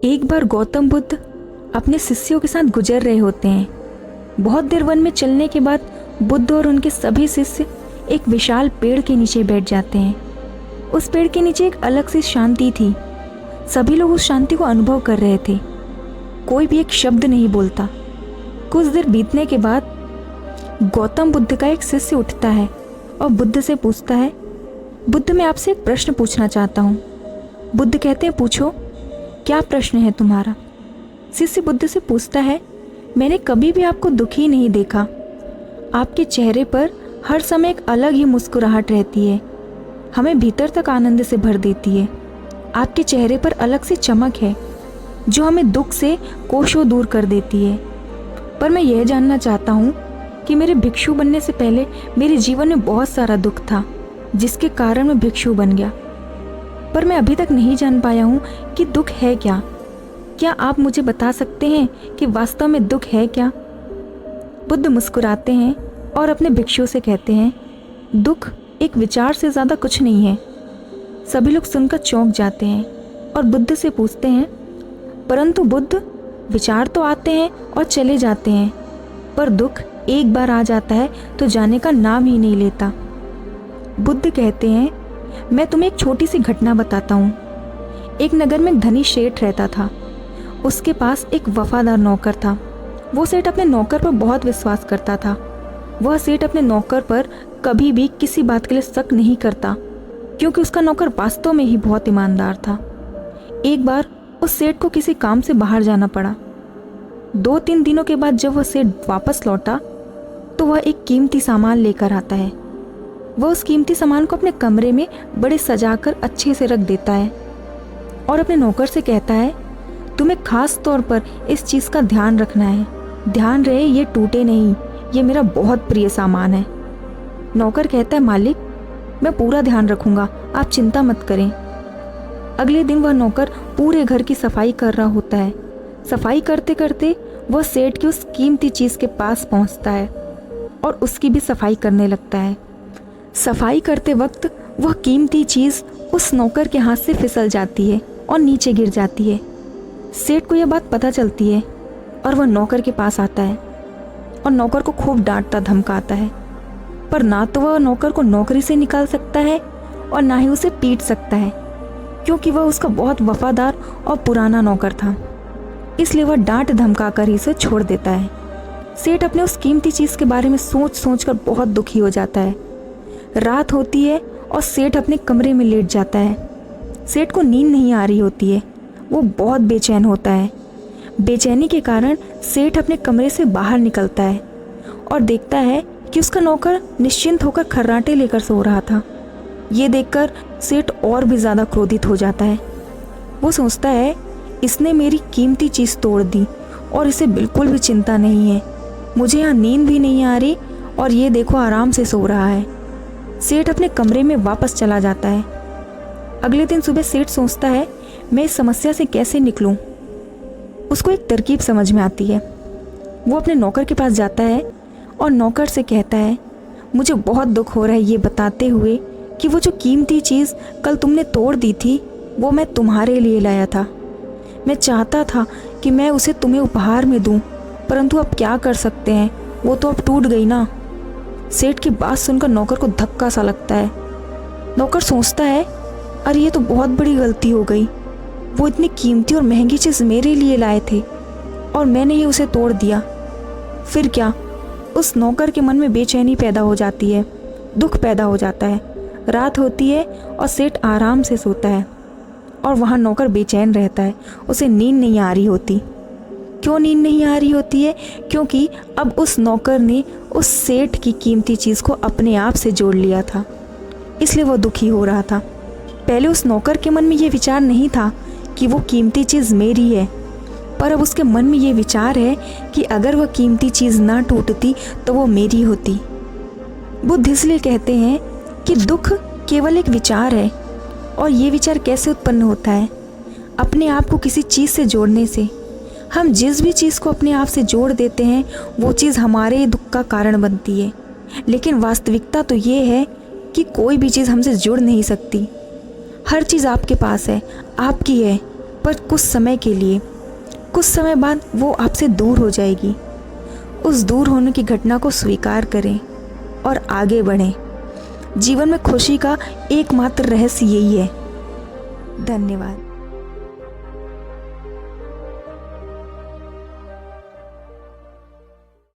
एक बार गौतम बुद्ध अपने शिष्यों के साथ गुजर रहे होते हैं। बहुत देर वन में चलने के बाद बुद्ध और उनके सभी शिष्य एक विशाल पेड़ के नीचे बैठ जाते हैं। उस पेड़ के नीचे एक अलग सी शांति थी। सभी लोग उस शांति को अनुभव कर रहे थे। कोई भी एक शब्द नहीं बोलता। कुछ देर बीतने के बाद गौतम बुद्ध का एक शिष्य उठता है और बुद्ध से पूछता है, बुद्ध मैं आपसे एक प्रश्न पूछना चाहता हूँ। बुद्ध कहते हैं, पूछो, क्या प्रश्न है तुम्हारा? शिष्य बुद्ध से पूछता है, मैंने कभी भी आपको दुखी नहीं देखा। आपके चेहरे पर हर समय एक अलग ही मुस्कुराहट रहती है, हमें भीतर तक आनंद से भर देती है। आपके चेहरे पर अलग सी चमक है जो हमें दुख से कोसों दूर कर देती है। पर मैं यह जानना चाहता हूँ कि मेरे भिक्षु बनने से पहले मेरे जीवन में बहुत सारा दुख था जिसके कारण मैं भिक्षु बन गया। पर मैं अभी तक नहीं जान पाया हूँ कि दुख है क्या। क्या आप मुझे बता सकते हैं कि वास्तव में दुख है क्या? बुद्ध मुस्कुराते हैं और अपने भिक्षु से कहते हैं, दुख एक विचार से ज़्यादा कुछ नहीं है। सभी लोग सुनकर चौंक जाते हैं और बुद्ध से पूछते हैं, परंतु बुद्ध, विचार तो आते हैं और चले जाते हैं, पर दुख एक बार आ जाता है तो जाने का नाम ही नहीं लेता। बुद्ध कहते हैं, मैं तुम्हें एक छोटी सी घटना बताता हूँ। एक नगर में एक धनी सेठ रहता था। उसके पास एक वफादार नौकर था। वो सेठ अपने नौकर पर बहुत विश्वास करता था। वह सेठ अपने नौकर पर कभी भी किसी बात के लिए शक नहीं करता, क्योंकि उसका नौकर वास्तव में ही बहुत ईमानदार था। एक बार उस सेठ को किसी काम से बाहर जाना पड़ा। 2-3 दिनों के बाद जब वह सेठ वापस लौटा तो वह एक कीमती सामान लेकर आता है। वह उस कीमती सामान को अपने कमरे में बड़े सजाकर अच्छे से रख देता है और अपने नौकर से कहता है, तुम्हें खास तौर पर इस चीज़ का ध्यान रखना है। ध्यान रहे ये टूटे नहीं, ये मेरा बहुत प्रिय सामान है। नौकर कहता है, मालिक, मैं पूरा ध्यान रखूंगा, आप चिंता मत करें। अगले दिन वह नौकर पूरे घर की सफाई कर रहा होता है। सफाई करते करते वह सेठ की उस कीमती चीज़ के पास पहुंचता है और उसकी भी सफाई करने लगता है। सफाई करते वक्त वह कीमती चीज़ उस नौकर के हाथ से फिसल जाती है और नीचे गिर जाती है। सेठ को यह बात पता चलती है और वह नौकर के पास आता है और नौकर को खूब डांटता धमकाता है। पर ना तो वह नौकर को नौकरी से निकाल सकता है और ना ही उसे पीट सकता है, क्योंकि वह उसका बहुत वफादार और पुराना नौकर था। इसलिए वह डांट धमका कर ही उसे छोड़ देता है। सेठ अपने उस कीमती चीज़ के बारे में सोच सोच कर बहुत दुखी हो जाता है। रात होती है और सेठ अपने कमरे में लेट जाता है। सेठ को नींद नहीं आ रही होती है। वो बहुत बेचैन होता है। बेचैनी के कारण सेठ अपने कमरे से बाहर निकलता है और देखता है कि उसका नौकर निश्चिंत होकर खर्राटे लेकर सो रहा था। ये देखकर सेठ और भी ज़्यादा क्रोधित हो जाता है। वो सोचता है, इसने मेरी कीमती चीज़ तोड़ दी और इसे बिल्कुल भी चिंता नहीं है। मुझे यहाँ नींद भी नहीं आ रही और ये देखो आराम से सो रहा है। सेठ अपने कमरे में वापस चला जाता है। अगले दिन सुबह सेठ सोचता है, मैं इस समस्या से कैसे निकलूं? उसको एक तरकीब समझ में आती है। वो अपने नौकर के पास जाता है और नौकर से कहता है, मुझे बहुत दुख हो रहा है ये बताते हुए कि वो जो कीमती चीज़ कल तुमने तोड़ दी थी वो मैं तुम्हारे लिए लाया था। मैं चाहता था कि मैं उसे तुम्हें उपहार में दूं, परंतु अब क्या कर सकते हैं, वो तो अब टूट गई ना। सेठ की बात सुनकर नौकर को धक्का सा लगता है। नौकर सोचता है, अरे ये तो बहुत बड़ी गलती हो गई। वो इतनी कीमती और महंगी चीज़ मेरे लिए लाए थे और मैंने ही उसे तोड़ दिया। फिर क्या? उस नौकर के मन में बेचैनी पैदा हो जाती है, दुख पैदा हो जाता है। रात होती है और सेठ आराम से सोता है और वहाँ नौकर बेचैन रहता है। उसे नींद नहीं आ रही होती। क्यों नींद नहीं आ रही होती है? क्योंकि अब उस नौकर ने उस सेठ की कीमती चीज़ को अपने आप से जोड़ लिया था, इसलिए वो दुखी हो रहा था। पहले उस नौकर के मन में ये विचार नहीं था कि वो कीमती चीज़ मेरी है, पर अब उसके मन में ये विचार है कि अगर वह कीमती चीज़ ना टूटती तो वो मेरी होती। बुद्ध इसलिए कहते हैं कि दुख केवल एक विचार है। और ये विचार कैसे उत्पन्न होता है? अपने आप को किसी चीज़ से जोड़ने से। हम जिस भी चीज़ को अपने आप से जोड़ देते हैं वो चीज़ हमारे दुख का कारण बनती है। लेकिन वास्तविकता तो ये है कि कोई भी चीज़ हमसे जुड़ नहीं सकती। हर चीज़ आपके पास है, आपकी है, पर कुछ समय के लिए, कुछ समय बाद वो आपसे दूर हो जाएगी। उस दूर होने की घटना को स्वीकार करें और आगे बढ़ें। जीवन में खुशी का एकमात्र रहस्य यही है। धन्यवाद।